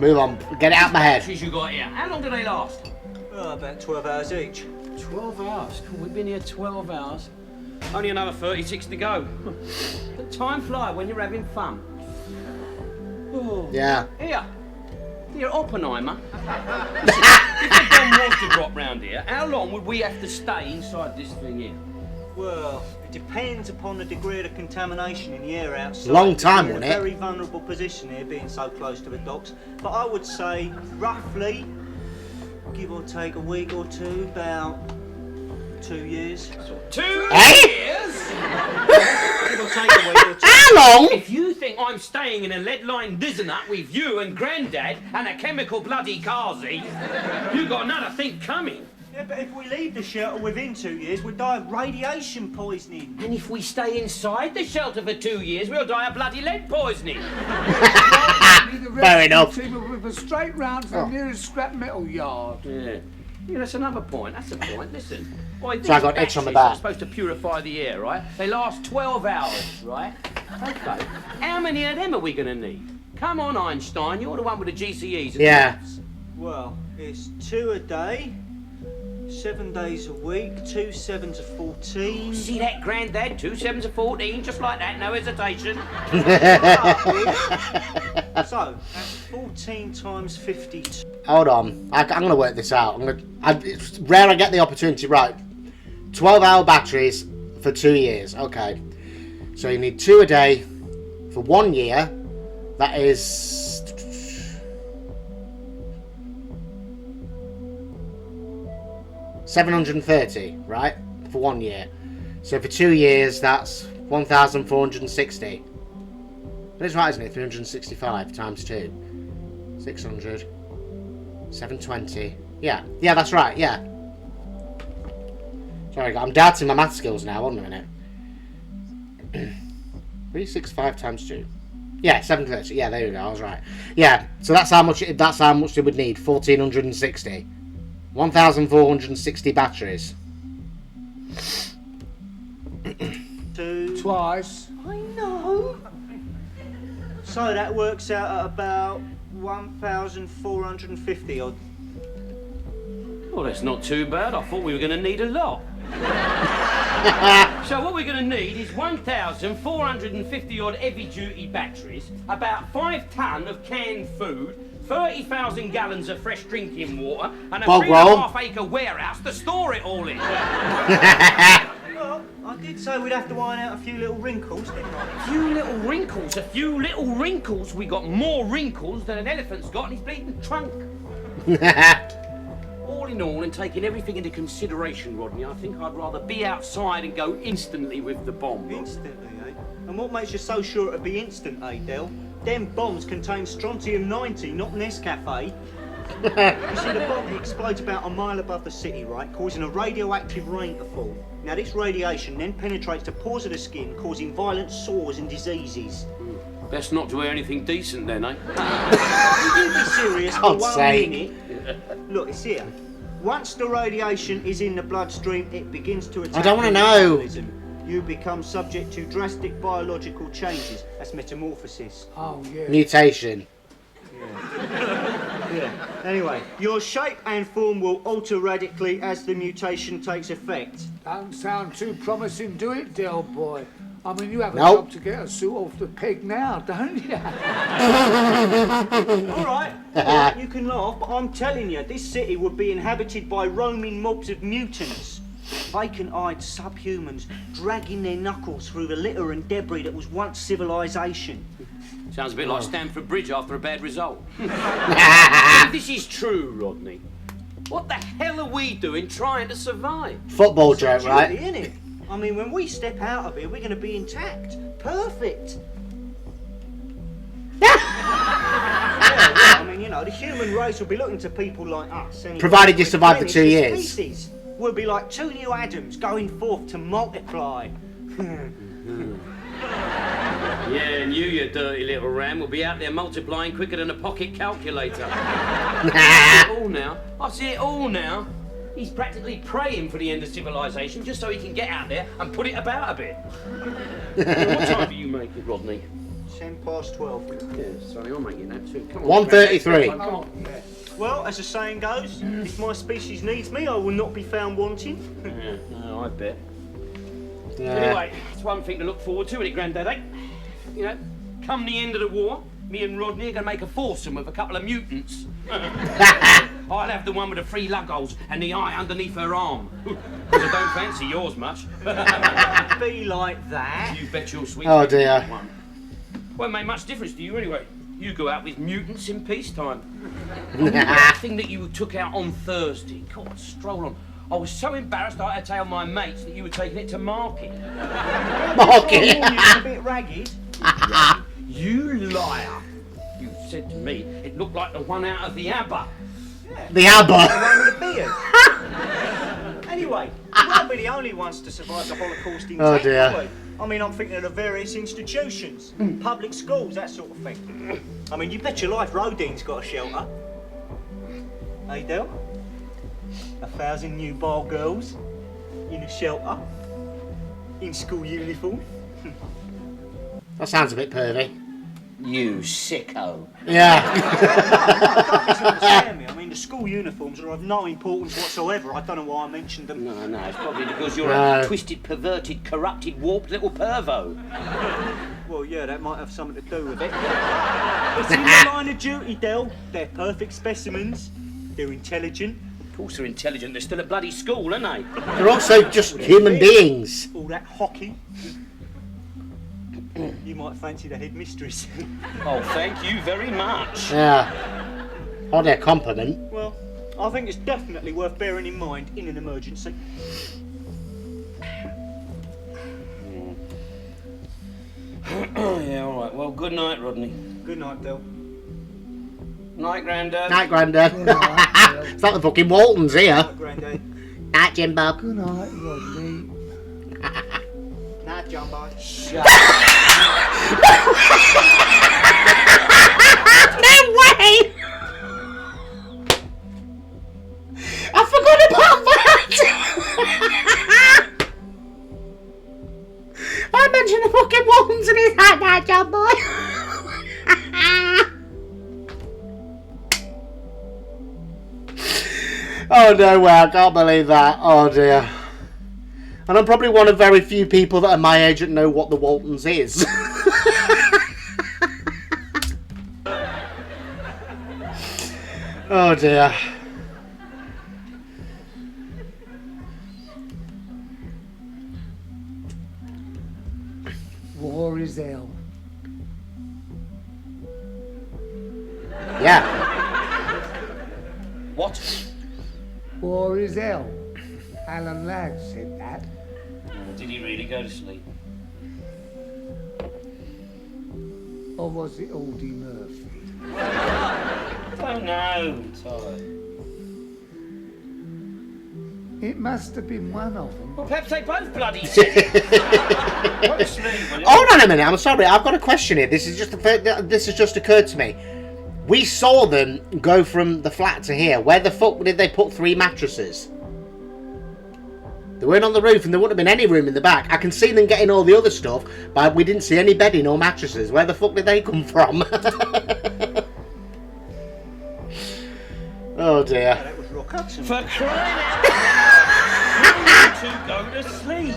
Get it out of my head. You got here. How long do they last? Oh, about 12 hours each. 12 hours? Cool, we've been here 12 hours. Only another 36 to go. The time flies when you're having fun. Oh. Yeah. Here. Dear Oppenheimer. Listen, if the bomb was to drop round here, how long would we have to stay inside this thing here? Well, it depends upon the degree of the contamination in the air outside. Long time, We're in wouldn't a it? very vulnerable position here, being so close to the docks. But I would say, roughly, give or take a week or two, about 2 years. 2 Hey? years? Give or take a week or two. How long? If you think I'm staying in a lead-lined Disney with you and Grandad and a chemical bloody Kazi, you got another thing coming. Yeah, but if we leave the shelter within 2 years, we'd die of radiation poisoning. And if we stay inside the shelter for 2 years, we'll die of bloody lead poisoning. Fair enough. With a straight round to the nearest scrap metal yard. Yeah, that's another point. That's a point. Listen. Boy, So I got itch on the back. Supposed to purify the air, right? They last 12 hours, right? Okay. How many of them are we going to need? Come on, Einstein. You're the one with the GCEs. And Yeah. maths. Well, it's 2 a day, 7 days a week, 2 7s are 14. See that, Grandad? 2 7s are 14, just like that, no hesitation. So, that's 14 times 52. Hold on. I'm going to work this out. It's rare I get the opportunity. Right. 12-hour batteries for 2 years. Okay. So you need 2 a day for 1 year. That is 730, right? For 1 year. So for 2 years, that's 1,460. That's right, isn't it? 365 times 2. 600. 720. Yeah, that's right, yeah. Sorry, I'm doubting my math skills now. Hold on a minute. 365 times 2. Yeah, 730. Yeah, there you go. I was right. Yeah, so that's how much. That's how much they would need. 1,460. 1,460 batteries. Twice. I know. So that works out at about 1,450 odd. Well, that's not too bad. I thought we were going to need a lot. So what we're going to need is 1,450 odd heavy-duty batteries, about 5 ton of canned food, 30,000 gallons of fresh drinking water, and a Bog 3.5 acre warehouse to store it all in. Well, I did say we'd have to iron out a few little wrinkles, didn't I? A few little wrinkles. We got more wrinkles than an elephant's got in his bleeding trunk. All in all, and taking everything into consideration, Rodney, I think I'd rather be outside and go instantly with the bomb. Instantly, eh? And what makes you so sure it'll be instant, eh, Del? Them bombs contain strontium-90, not Nescafe. You see, the bomb explodes about a mile above the city, right, causing a radioactive rain to fall. Now, this radiation then penetrates the pores of the skin, causing violent sores and diseases. Best not to wear anything decent then, eh? You be serious for God's 1 sake. minute. Look, it's here. Once the radiation is in the bloodstream, it begins to attack I don't wanna your know. metabolism. You become subject to drastic biological changes. That's metamorphosis. Oh, yeah. Mutation. Yeah. Anyway, your shape and form will alter radically as the mutation takes effect. Don't sound too promising, do it, Del boy? I mean, you have a Nope. job to get a suit off the peg now, don't you? All right, you can laugh, but I'm telling you, this city would be inhabited by roaming mobs of mutants. Vacant-eyed subhumans dragging their knuckles through the litter and debris that was once civilization. Sounds a bit like Stamford Bridge after a bad result. If this is true, Rodney, what the hell are we doing trying to survive? Football joke, Duty, right? innit? I mean, when we step out of here, we're going to be intact. Perfect. Yeah, well, I mean, you know, the human race will be looking to people like us. Anyway, Provided you survive for replenish 2 the years. Species. We'll be like 2 new Adams going forth to multiply. Yeah, and you dirty little ram, will be out there multiplying quicker than a pocket calculator. I see it all now. I see it all now. He's practically praying for the end of civilization just so he can get out there and put it about a bit. What time do you make it, Rodney? 12:10. Yeah, sorry, I'll make it that too. Come on. 1:33. Come on. Well, as the saying goes, if my species needs me, I will not be found wanting. Yeah, no, I bet. Yeah. Anyway, it's one thing to look forward to, isn't it, Grandad, eh? You know, come the end of the war, me and Rodney are going to make a foursome with a couple of mutants. I'll have the one with the 3 lug holes and the eye underneath her arm. Because I don't fancy yours much. Be like that. You bet your sweet Oh, life you dear. want one. Won't make much difference to you anyway. You go out with mutants in peacetime. That thing that you took out on Thursday, God, stroll on. I was so embarrassed I had to tell my mates that you were taking it to market. Market. You're a bit ragged. You liar. You said to me it looked like the one out of the ABBA. The ABBA. The one with a beard. Anyway, we won't be the only ones to survive the Holocaust in Oh, dear. will we? I mean, I'm thinking of the various institutions, public schools, that sort of thing. I mean, you bet your life Rodine's got a shelter. Hey, Del? 1,000 newborn girls in a shelter, in school uniform. That sounds a bit pervy. You sicko. Yeah. Don't misunderstand me. I mean, the school uniforms are of no importance whatsoever. I don't know why I mentioned them. No, it's probably because you're No. a twisted, perverted, corrupted, warped little pervo. Well, yeah, that might have something to do with it. It's in the line of duty, Del. They're perfect specimens. They're intelligent. Of course they're intelligent. They're still at bloody school, aren't they? They're also just human beings. All that hockey. You might fancy the headmistress. Oh, thank you very much. Yeah. Hardly a compliment. Well, I think it's definitely worth bearing in mind in an emergency. Yeah, all right. Well, good night, Rodney. Good night, Bill. Night, Grandad. Night, Grandad. Good night, Bill. It's like the fucking Waltons here. Night, Grandad. Night, Jim Bob. Good night, Rodney. Night, John Boy. No way! I forgot about that! I mentioned the fucking Waltons and he's like that, John Boy. Oh no way, I can't believe that. Oh dear. And I'm probably one of very few people that are my age that know what the Waltons is. Oh dear. War is hell. Yeah. What? War is hell. Alan Ladd said that. Did he really go to sleep? Or was it Aldy Murphy? Oh no, tired. It must have been one of them. Well, perhaps they both bloody said it. Go to sleep, will you? Hold on a minute. I'm sorry. I've got a question here. This has just occurred to me. We saw them go from the flat to here. Where the fuck did they put 3 mattresses? They weren't on the roof, and there wouldn't have been any room in the back. I can see them getting all the other stuff, but we didn't see any bedding or mattresses. Where the fuck did they come from? Oh dear. Yeah, that was Rock Hudson. For crying out loud, you two go to sleep.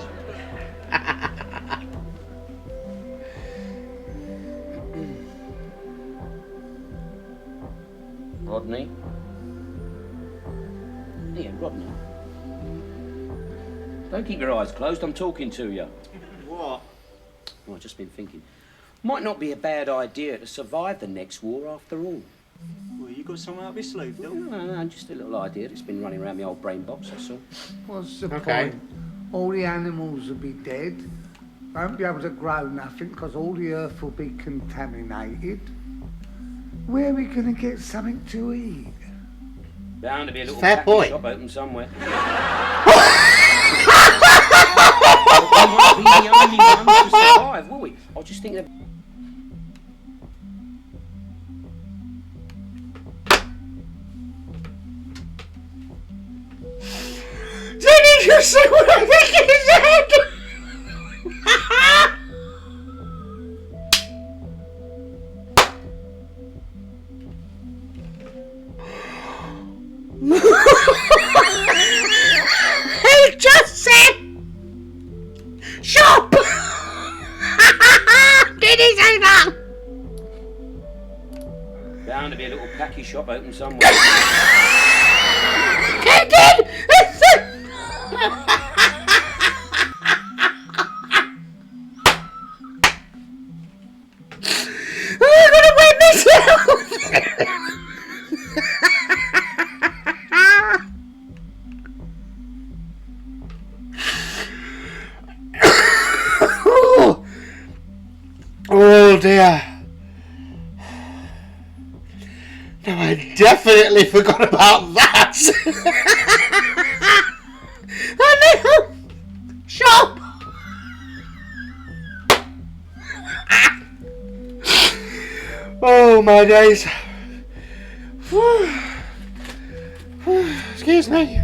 Rodney? Yeah, Rodney. Don't keep your eyes closed, I'm talking to you. What? Oh, I've just been thinking. Might not be a bad idea to survive the next war after all. Well, you got something up your sleeve, Bill? No, just a little idea that's been running around my old brain box, that's all. What's the Okay. point? All the animals will be dead. Won't be able to grow nothing because all the earth will be contaminated. Where are we going to get something to eat? Bound to be a little Fair tacky point. shop open somewhere. We won't be the only ones to survive, will we? I was just thinking of... Did you see what I think he said? He just said shop. Did he say that? Bound to be a little packy shop open somewhere. He did. I'm gonna win myself. Oh dear. No, I definitely forgot about that. I know. Shop. Oh my days. Excuse me.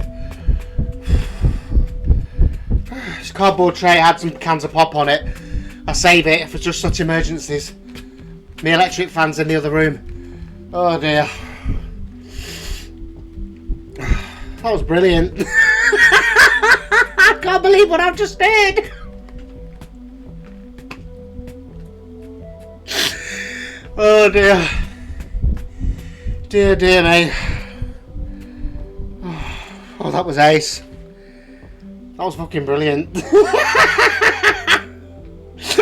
This cardboard tray had some cans of pop on it. I save it for just such emergencies. My electric fan's in the other room. Oh dear. That was brilliant. I can't believe what I've just did. Oh dear. Dear me. Oh, that was ace. That was fucking brilliant.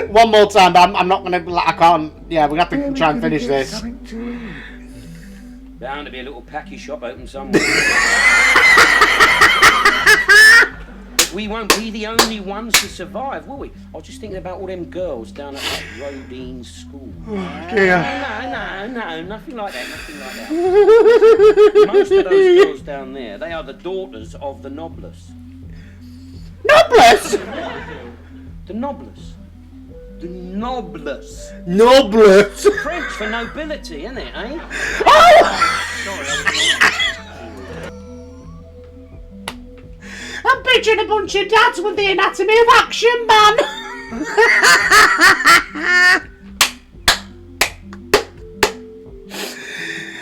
One more time, but I'm not gonna. I can't. Yeah, we have to try and finish this. Something to eat. Bound to be a little packy shop open somewhere. We won't be the only ones to survive, will we? I was just thinking about all them girls down at that Rodine school. No, nothing like that, nothing like that. Most of those girls down there, they are the daughters of the noblesse. Noblesse? The noblesse. The noblesse. Noblesse? French for nobility, isn't it, eh? Oh! Sorry, I'm picturing a bunch of dads with the Anatomy of Action, man.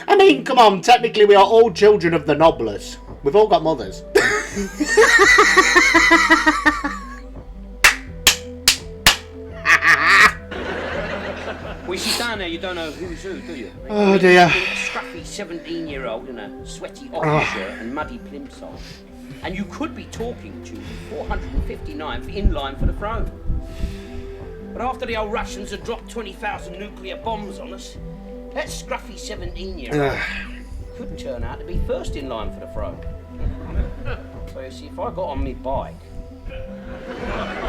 I mean, come on, technically we are all children of the noblesse. We've all got mothers. We see down there, you don't know who's who, do you? Oh dear. A scruffy 17-year-old in a sweaty office shirt and muddy plimsoll. And you could be talking to the 459th in line for the throne. But after the old Russians had dropped 20,000 nuclear bombs on us, that scruffy 17-year-old couldn't turn out to be first in line for the throne. So you see, if I got on me bike,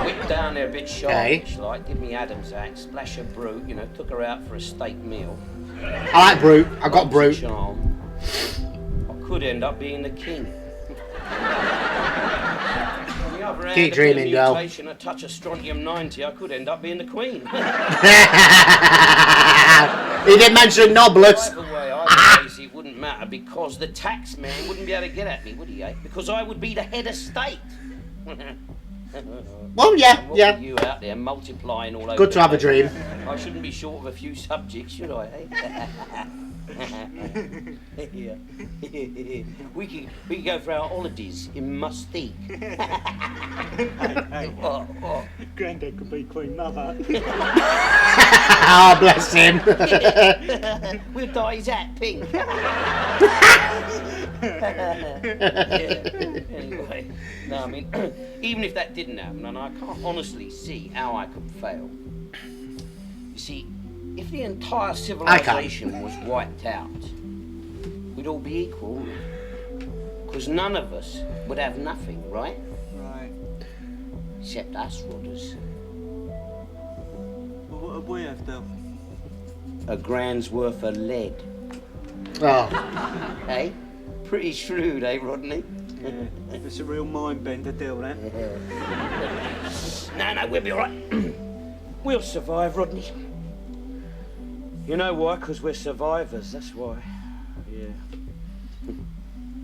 whipped down there a bit sharpish, like, give me Adam's act, splash a brute, you know, took her out for a steak meal. I like brute. I got brute. Charm, I could end up being the king. On the other hand, Keep a dreaming, bit of girl. mutation, a touch of strontium-90, I could end up being the queen. He didn't mention noblesse. Either way, either case, it wouldn't matter because the tax man wouldn't be able to get at me, would he, eh? Because I would be the head of state. Well, yeah, And what yeah. with you out there multiplying all over. Good to the have a place, dream. I shouldn't be short of a few subjects, should I? Eh? we could go for our holidays in Mustique. Hey, What? Grandad could be Queen Mother. Ah, bless him. We'll dye his hat pink. Yeah. Anyway, no, I mean, even if that didn't happen, and I can't honestly see how I could fail. You see, if the entire civilization was wiped out, we'd all be equal, because none of us would have nothing, right? Right. Except us, Rodders. Well, what would we have, though? A grand's worth of lead. Oh, Eh? Pretty shrewd, eh, Rodney? Yeah, it's a real mind bender deal, that. No, we'll be all right. We'll survive, Rodney. You know why? Because we're survivors, that's why. Yeah.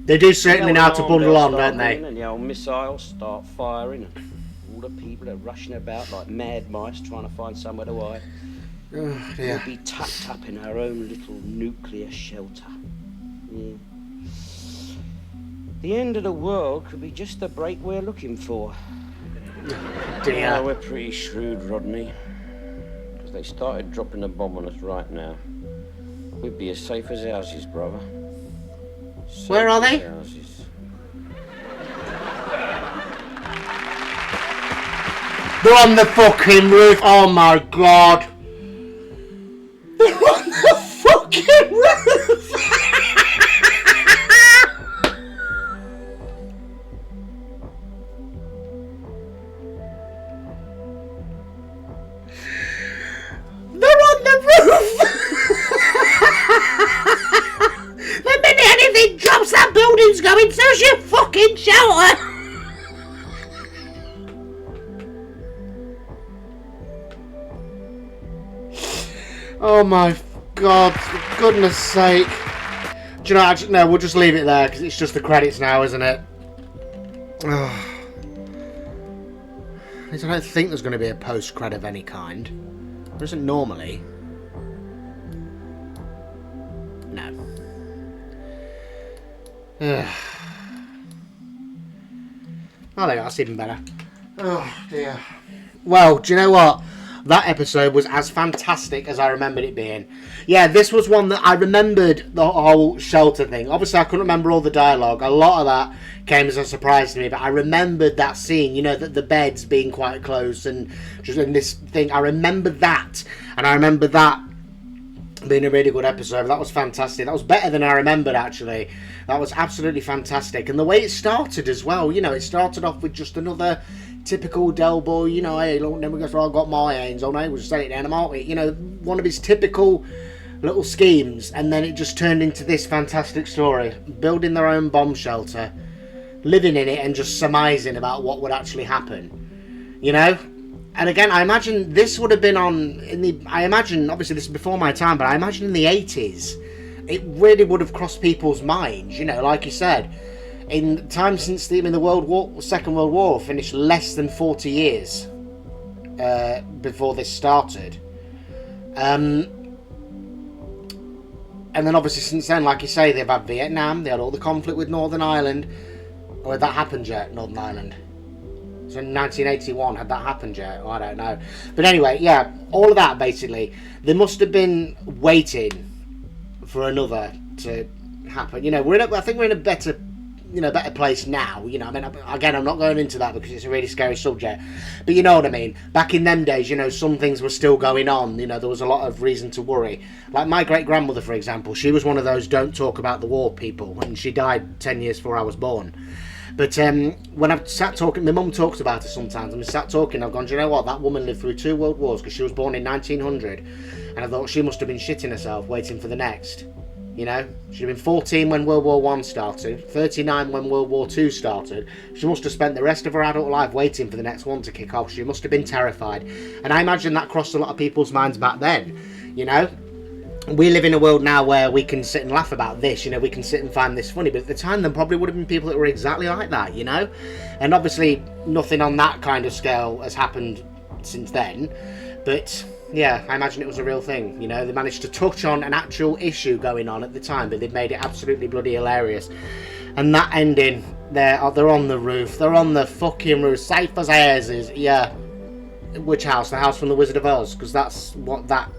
they do certainly know how to The bundle on, alarm don't start they? ringing And the old missiles start firing, and all the people are rushing about like mad mice trying to find somewhere to hide. Oh, We'll dear. be tucked up in our own little nuclear shelter. Yeah. The end of the world could be just the break we're looking for. Yeah, Dear. we're pretty shrewd, Rodney. Because they started dropping a bomb on us right now. We'd be as safe as houses, brother. Safe Where are as they? houses. They're on the fucking roof. Oh my god. They're on the fucking roof. They're on the roof. The minute anything drops, that building's going so's your fucking shelter. Oh my god, for goodness sake. Do you know, actually, no, we'll just leave it there because it's just the credits now, isn't it? Ugh. At least I don't think there's going to be a post-credit of any kind. There isn't normally. No. Ugh. Oh, there you go, that's even better. Oh, dear. Well, do you know what? That episode was as fantastic as I remembered it being. Yeah, this was one that I remembered the whole shelter thing. Obviously, I couldn't remember all the dialogue. A lot of that came as a surprise to me, but I remembered that scene, you know, that the beds being quite close and just in this thing. I remembered that. And I remember that Been a really good episode. That was fantastic. That was better than I remembered, actually. That was absolutely fantastic. And the way it started as well, you know, it started off with just another typical Del Boy, you know, hey, look, then we go, I got my hands on, we'll just set it down the market. You know, one of his typical little schemes. And then it just turned into this fantastic story. Building their own bomb shelter, living in it and just surmising about what would actually happen. You know? And again, I imagine this would have been on I imagine, obviously this is before my time, but I imagine in the 80s, it really would have crossed people's minds, you know, like you said. In time since the Second World War finished less than 40 years before this started. And then obviously since then, like you say, they've had Vietnam, they had all the conflict with Northern Ireland. Or had that happened yet, Northern Ireland? So in 1981, had that happened yet? Oh, I don't know. But anyway, yeah, all of that basically. They must have been waiting for another to happen. You know, I think we're in a better place now. You know, I mean, again, I'm not going into that because it's a really scary subject. But you know what I mean. Back in them days, you know, some things were still going on. You know, there was a lot of reason to worry. Like my great-grandmother, for example, she was one of those don't talk about the war people, and she died 10 years before I was born. But when I've sat talking, my mum talks about it sometimes, and we sat talking, I've gone, do you know what, that woman lived through 2 world wars, because she was born in 1900, and I thought she must have been shitting herself waiting for the next, you know. She'd have been 14 when World War I started, 39 when World War II started. She must have spent the rest of her adult life waiting for the next one to kick off. She must have been terrified, and I imagine that crossed a lot of people's minds back then, you know. We live in a world now where we can sit and laugh about this, you know, we can sit and find this funny, but at the time there probably would have been people that were exactly like that, you know. And obviously nothing on that kind of scale has happened since then, but yeah, I imagine it was a real thing, you know. They managed to touch on an actual issue going on at the time, but they made it absolutely bloody hilarious. And that ending, they're on the roof, they're on the fucking roof, safe as airs is, yeah. Which house? The house from the Wizard of Oz, because that's what that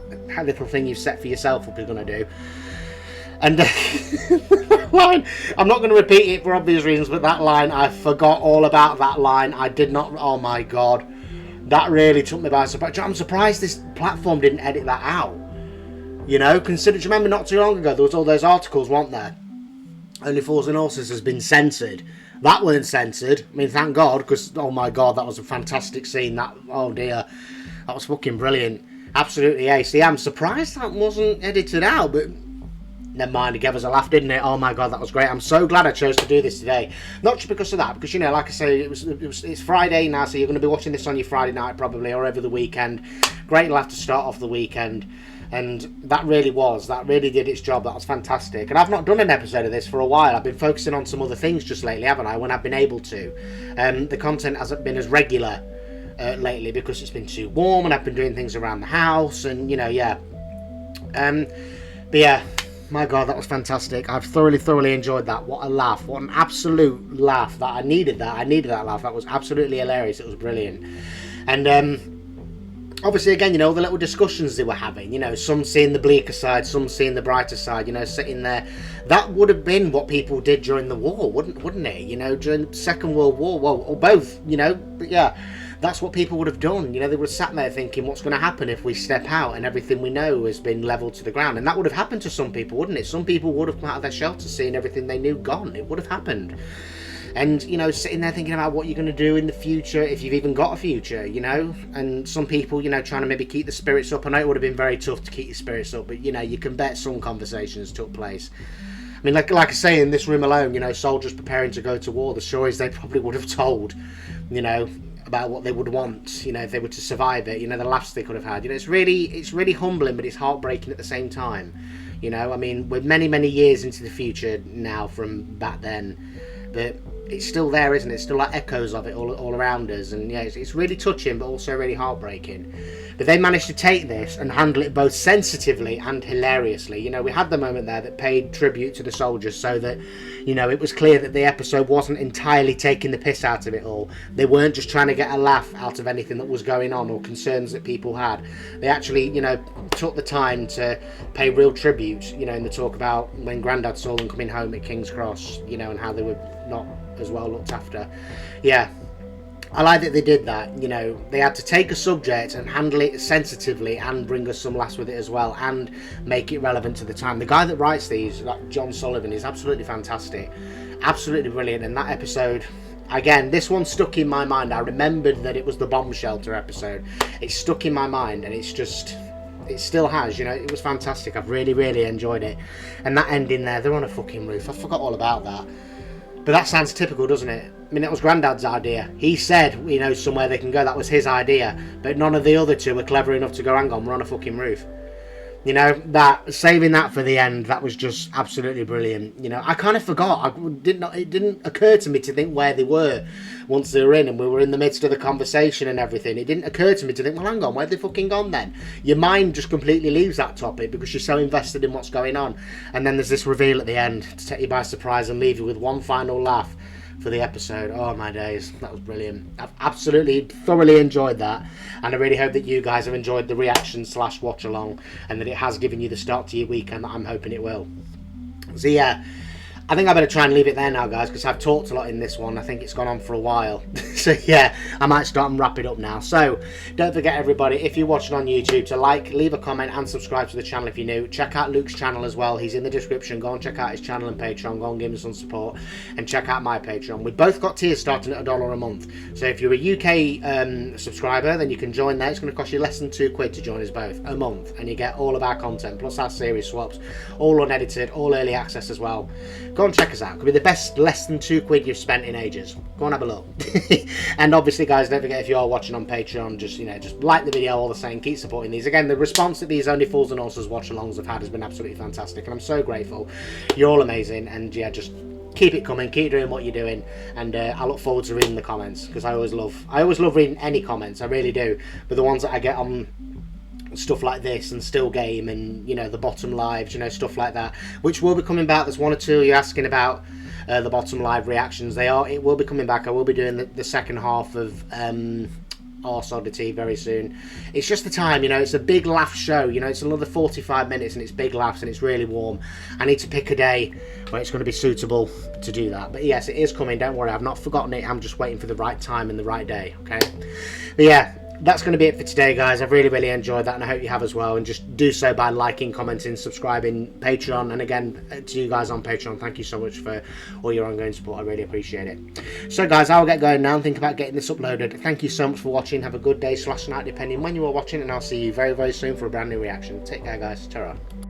little thing you've set for yourself up is going to do. And line, I'm not going to repeat it for obvious reasons, but that line, I forgot all about that line. I did not, oh my god, that really took me by surprise. I'm surprised this platform didn't edit that out, you know. Do you remember not too long ago there was all those articles, weren't there? Only Fools and Horses has been censored. That weren't censored. I mean, thank God, because, oh my god, that was a fantastic scene. That, oh dear, that was fucking brilliant. Absolutely ace. Yeah, I'm surprised that wasn't edited out, but never mind, it gave us a laugh, didn't it? Oh my god, that was great. I'm so glad I chose to do this today. Not just because of that, because, you know, like I say, it's Friday now, so you're going to be watching this on your Friday night probably, or over the weekend. Great laugh to start off the weekend. And that really did its job. That was fantastic. And I've not done an episode of this for a while. I've been focusing on some other things just lately, haven't I, when I've been able to. The content hasn't been as regular lately because it's been too warm and I've been doing things around the house and, you know, yeah. But yeah, my god, that was fantastic. I've thoroughly enjoyed that. What a laugh. What an absolute laugh. I needed that laugh. That was absolutely hilarious. It was brilliant. And obviously, again, you know, the little discussions they were having, you know, some seeing the bleaker side, some seeing the brighter side, you know, sitting there. That would have been what people did during the war, wouldn't it? You know, during the Second World War, well, or both, you know, but yeah, that's what people would have done. You know, they would have sat there thinking, what's going to happen if we step out and everything we know has been leveled to the ground? And that would have happened to some people, wouldn't it? Some people would have come out of their shelter seeing everything they knew gone. It would have happened. And, you know, sitting there thinking about what you're going to do in the future, if you've even got a future, you know. And some people, you know, trying to maybe keep the spirits up. I know it would have been very tough to keep your spirits up, but, you know, you can bet some conversations took place. I mean, like I say, in this room alone, you know, soldiers preparing to go to war, the stories they probably would have told, you know, about what they would want, you know, if they were to survive it, you know, the laughs they could have had. You know, it's really humbling, but it's heartbreaking at the same time. You know, I mean, we're many years into the future now from back then, but it's still there, isn't it? It's still like echoes of it all around us, and yeah, it's really touching, but also really heartbreaking. But they managed to take this and handle it both sensitively and hilariously. You know, we had the moment there that paid tribute to the soldiers, so that, you know, it was clear that the episode wasn't entirely taking the piss out of it all. They weren't just trying to get a laugh out of anything that was going on or concerns that people had. They actually, you know, took the time to pay real tribute, you know, in the talk about when Grandad saw them coming home at King's Cross, you know, and how they were not as well looked after. Yeah, I like that they did that. You know, they had to take a subject and handle it sensitively and bring us some laughs with it as well and make it relevant to the time. The guy that writes these, like John Sullivan, is absolutely fantastic, absolutely brilliant. And that episode, again, this one stuck in my mind. I remembered that it was the bomb shelter episode. It stuck in my mind, and it's just, it still has, you know. It was fantastic. I've really, really enjoyed it. And that ending there, they're on a fucking roof. I forgot all about that. But that sounds typical, doesn't it? I mean, that was Grandad's idea. He said, you know, somewhere they can go. That was his idea. But none of the other two were clever enough to go, hang on, we're on a fucking roof. You know, that saving that for the end, that was just absolutely brilliant. You know, I kind of forgot. It didn't occur to me to think where they were once they were in, and we were in the midst of the conversation and everything. It didn't occur to me to think, well, hang on, where'd they fucking gone then? Your mind just completely leaves that topic because you're so invested in what's going on. And then there's this reveal at the end to take you by surprise and leave you with one final laugh for the episode. Oh my days, that was brilliant. I've absolutely thoroughly enjoyed that, and I really hope that you guys have enjoyed the reaction / watch along, and that it has given you the start to your weekend that I'm hoping it will. So yeah, I think I better try and leave it there now, guys, because I've talked a lot in this one. I think it's gone on for a while. So yeah, I might start and wrap it up now. So don't forget, everybody, if you're watching on YouTube, to like, leave a comment and subscribe to the channel if you're new. Check out Luke's channel as well. He's in the description. Go and check out his channel and Patreon. Go and give him some support, and check out my Patreon. We've both got tiers starting at $1 a month. So if you're a UK subscriber, then you can join there. It's going to cost you less than £2 to join us both a month, and you get all of our content plus our series swaps, all unedited, all early access as well. Go and check us out. Could be the best less than £2 you've spent in ages. Go and have a look. And obviously, guys, don't forget, if you are watching on Patreon, just like the video all the same. Keep supporting these. Again, the response that these Only Fools and Horses watch-alongs have had has been absolutely fantastic, and I'm so grateful. You're all amazing, and yeah, just keep it coming. Keep doing what you're doing, and I look forward to reading the comments, because I always love reading any comments. I really do. But the ones that I get on stuff like this and Still Game and, you know, the Bottom Lives, you know, stuff like that, which will be coming back. There's one or two you're asking about the Bottom Live reactions. It will be coming back. I will be doing the second half of Arse Oddity very soon. It's just the time, you know. It's a big laugh show, you know. It's another 45 minutes and it's big laughs and it's really warm. I need to pick a day where it's going to be suitable to do that. But yes, it is coming, don't worry. I've not forgotten it. I'm just waiting for the right time and the right day, okay? But yeah, that's going to be it for today, guys. I've really, really enjoyed that, and I hope you have as well. And just do so by liking, commenting, subscribing, Patreon. And again, to you guys on Patreon, thank you so much for all your ongoing support. I really appreciate it. So, guys, I'll get going now and think about getting this uploaded. Thank you so much for watching. Have a good day / night, depending when you are watching, and I'll see you very, very soon for a brand new reaction. Take care, guys. Ta-ra.